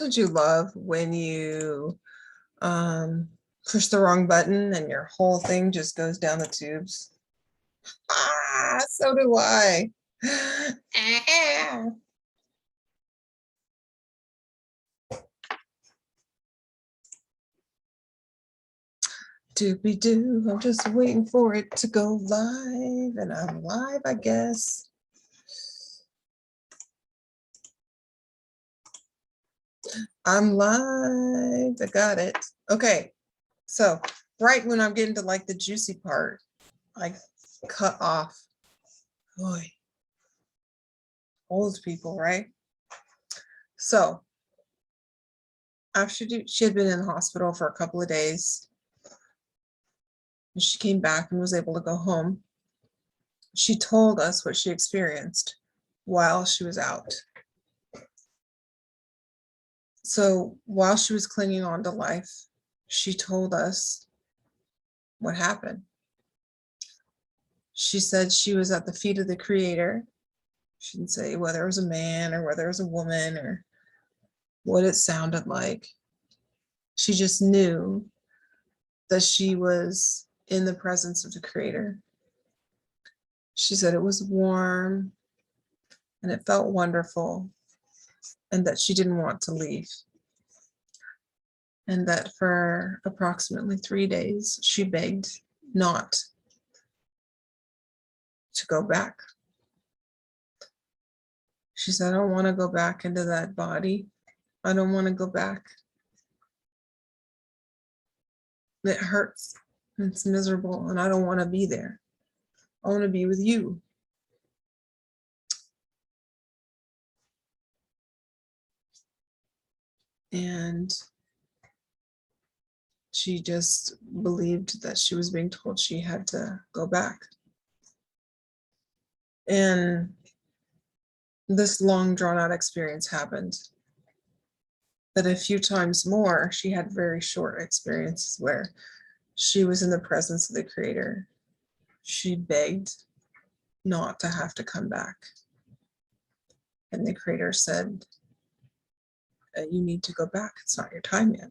Don't you love when you push the wrong button and your whole thing just goes down the tubes? So do I. Doobie doo, I'm just waiting for it to go live, and I'm live, I guess. I'm live. I got it. Okay. So right when I'm getting to like the juicy part, I cut off. Boy, old people, right? So after she had been in the hospital for a couple of days, and she came back and was able to go home. She told us what she experienced while she was out. So while she was clinging on to life, she told us what happened. She said she was at the feet of the Creator. She didn't say whether it was a man or whether it was a woman or what it sounded like. She just knew that she was in the presence of the Creator. She said it was warm and it felt wonderful, and that she didn't want to leave. And that for approximately 3 days, she begged not to go back. She said, I don't want to go back into that body. I don't want to go back. It hurts. It's miserable, and I don't want to be there. I want to be with you. And she just believed that she was being told she had to go back. And this long drawn out experience happened. But a few times more, she had very short experiences where she was in the presence of the Creator. She begged not to have to come back. And the Creator said, you need to go back. It's not your time yet.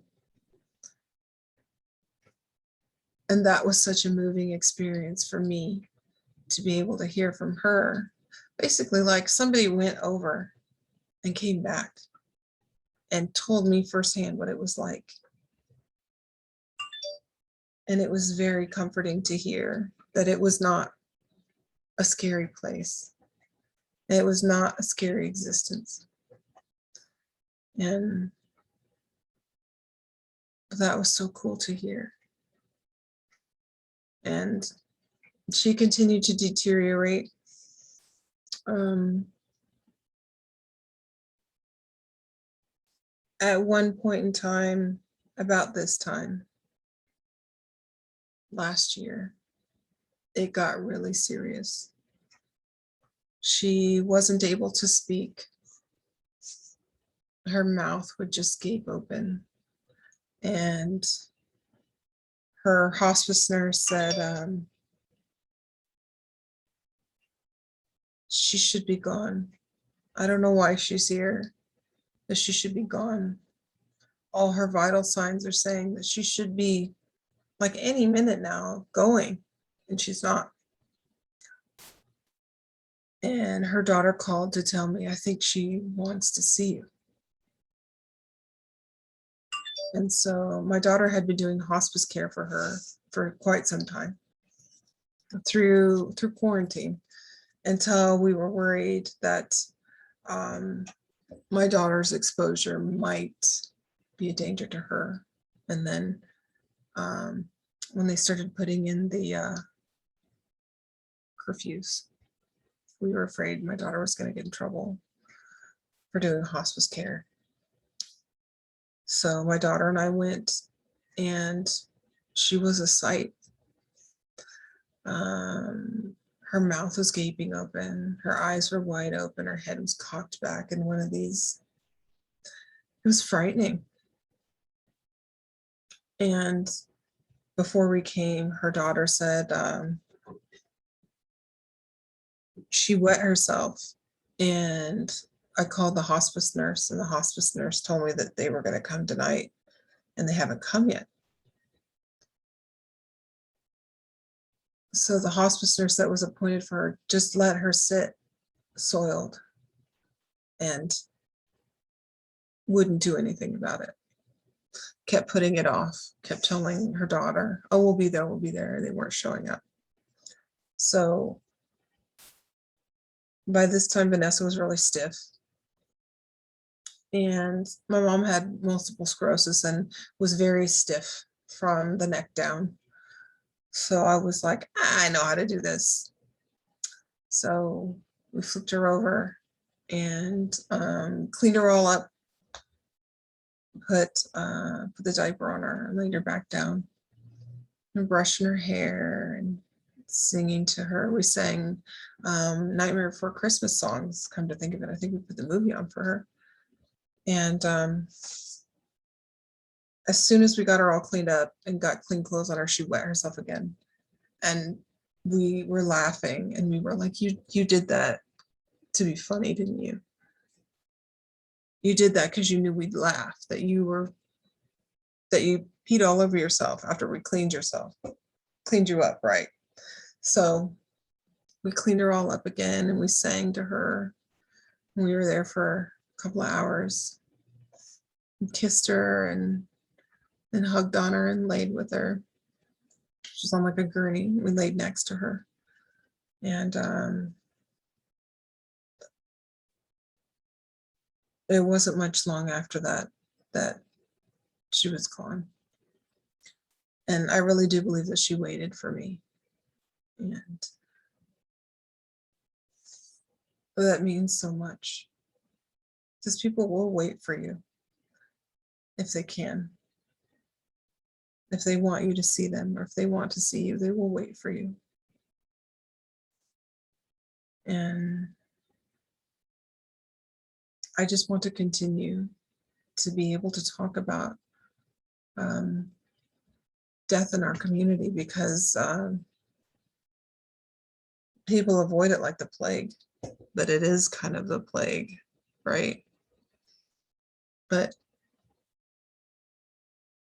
And that was such a moving experience for me to be able to hear from her. Basically, like somebody went over and came back and told me firsthand what it was like. And it was very comforting to hear that it was not a scary place. It was not a scary existence. And that was so cool to hear. And she continued to deteriorate. At one point in time, about this time last year, it got really serious. She wasn't able to speak. Her mouth would just gape open. And her hospice nurse said she should be gone. I don't know why she's here, but she should be gone. All her vital signs are saying that she should be, like any minute now, going, and she's not. And her daughter called to tell me, I think she wants to see you. And so my daughter had been doing hospice care for her for quite some time, through quarantine, until we were worried that my daughter's exposure might be a danger to her. And then when they started putting in the curfews, we were afraid my daughter was going to get in trouble for doing hospice care. So my daughter and I went, and she was a sight. Her mouth was gaping open, her eyes were wide open, her head was cocked back in one of these. It was frightening. And before we came, her daughter said she wet herself and I called the hospice nurse, and the hospice nurse told me that they were going to come tonight, and they haven't come yet. So the hospice nurse that was appointed for her just let her sit soiled and wouldn't do anything about it. Kept putting it off, kept telling her daughter, oh, we'll be there, we'll be there. They weren't showing up. So by this time, Vanessa was really stiff. And my mom had multiple sclerosis and was very stiff from the neck down. So I was like, I know how to do this. So we flipped her over and cleaned her all up, put the diaper on her and laid her back down, and brushing her hair and singing to her. We sang Nightmare Before Christmas songs, come to think of it. I think we put the movie on for her. And as soon as we got her all cleaned up and got clean clothes on her, she wet herself again. And we were laughing and we were like, you did that to be funny, didn't you? You did that because you knew we'd laugh, that you peed all over yourself after we cleaned you up, right? So we cleaned her all up again and we sang to her. We were there for a couple of hours. We kissed her and hugged on her and laid with her. She was on like a gurney. We laid next to her. And it wasn't much long after that she was gone. And I really do believe that she waited for me. And that means so much. Because people will wait for you if they can. If they want you to see them or if they want to see you, they will wait for you. And I just want to continue to be able to talk about death in our community, because people avoid it like the plague, but it is kind of the plague, right? But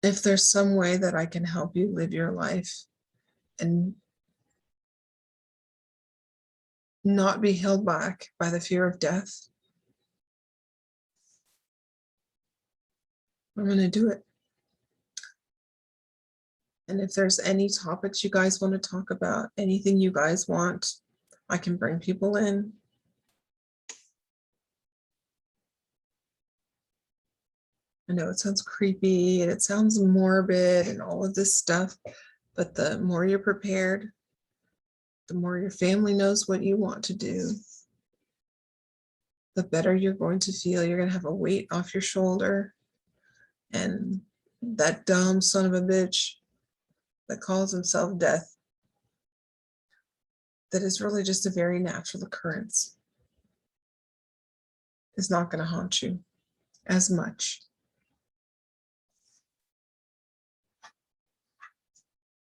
if there's some way that I can help you live your life and not be held back by the fear of death, I'm going to do it. And if there's any topics you guys want to talk about, anything you guys want, I can bring people in. I know it sounds creepy and it sounds morbid and all of this stuff, but the more you're prepared, the more your family knows what you want to do, the better you're going to feel. You're going to have a weight off your shoulder. And that dumb son of a bitch that calls himself death, that is really just a very natural occurrence, is not going to haunt you as much.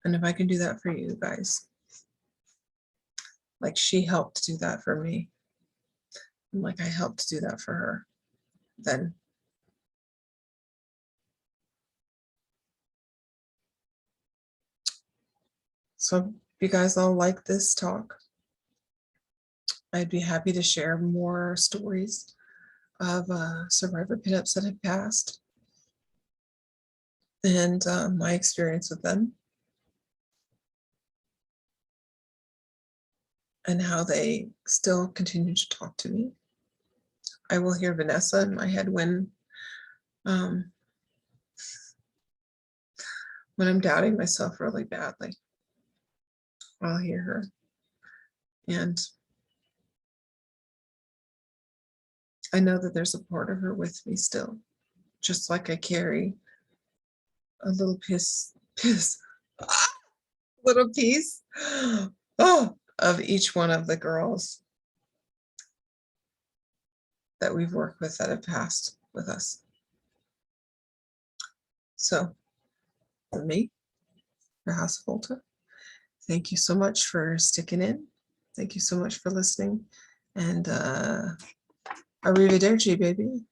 And if I can do that for you guys, like she helped do that for me, and like I helped do that for her, then so if you guys all like this talk, I'd be happy to share more stories of survivor pinups that have passed and my experience with them and how they still continue to talk to me. I will hear Vanessa in my head when I'm doubting myself really badly. I'll hear her. And I know that there's a part of her with me still, just like I carry a little little piece of each one of the girls that we've worked with that have passed with us. So for me, for House of Volta, thank you so much for sticking in. Thank you so much for listening. And Arrivederci, baby.